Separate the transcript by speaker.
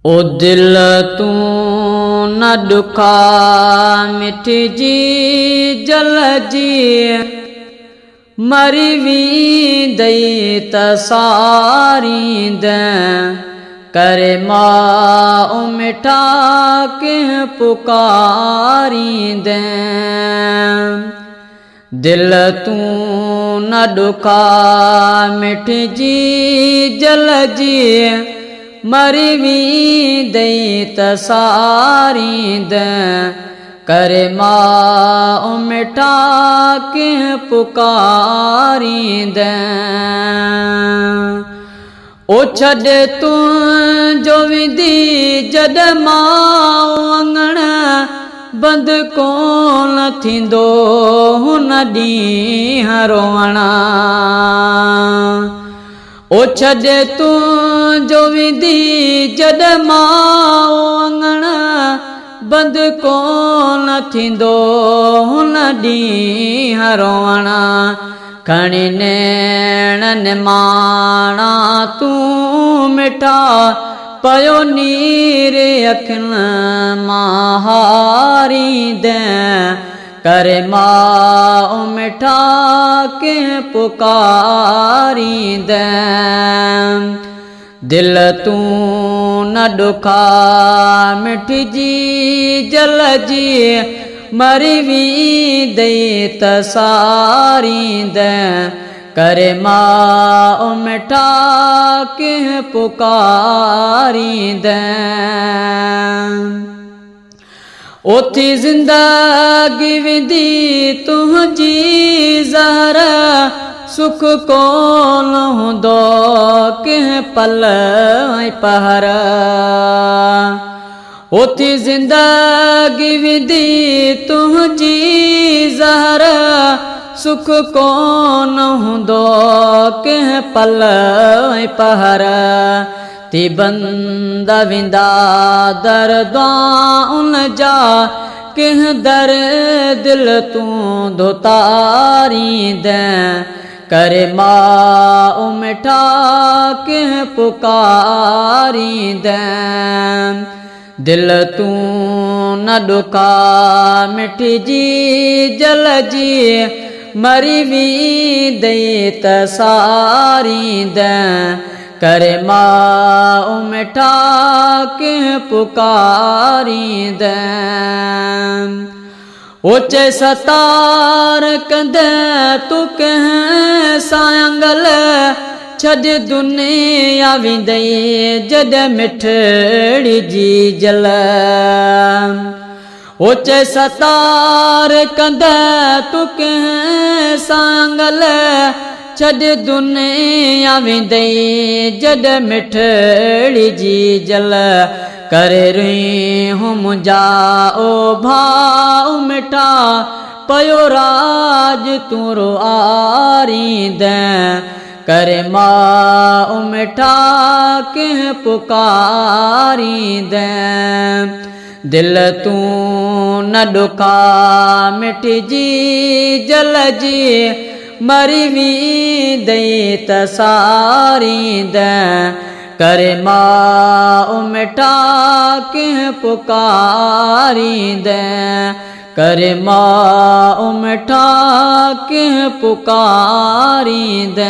Speaker 1: ओ दिल तू न दुखा मिटजी जलजी मरी वींदई त सारींद करे मां मिठा के पुकारींद दिल तू न दुखा मिटजी जलजी मरी वींदई त सारींद करे मां मिठा के पुकारींद ओ छॾ तू जो विंदी जड मां अंगण बंद कोन थींदो हुन ॾींहुं रोअण ओ छॾ तू जो विंदी जड मां अंगण बंद कोन थींदो हुन ॾींहुं रोअण खणी नेणनि माणा तूं मिठा पयो नीर अखियुनि मां हारींद करे मां मिठा के पुकारींद दिल तू न दुखा मिटजी जलजी मरी वींदई त सारींद करे मां मिठा के पुकारींद ओथी ज़िंदगी विंदी तुंहिंजी ज़हर सुख कोन हूंदो कंहिं पल पहर ओथी ज़िंदगी विंदी तुंहिंजी ज़हर सुख कोन हूंदो कंहिं पल पहर ती बंद विंदा दर्दां उन जा कंहिं दर दिल तूं धोतारींद करे मां मिठा कंहिं पुकारींद दिल तू न दुखा मिटजी जलजी मरी वींदई त सारींद करे मां मिठा के पुकारींद ओचे सतार कंद तू कंहिं सायंगल छॾ दुनिया विंदई जड मिठड़ी जी जल ओचे सतार कंद तू कंहिं सायंगल छॾ दुनिया विंदई जड मिठड़ी जी जल करे रही हूँ मुंहिंजा ओ भाउ मिठा पयो राज तूरो आरींद करे मां मिठा के पुकारींद दिल तू न दुखा मिटजी जलजी मरी वींदई त सारींद करे मां मिठा के पुकारींद करे मां मिठा के पुकारींद।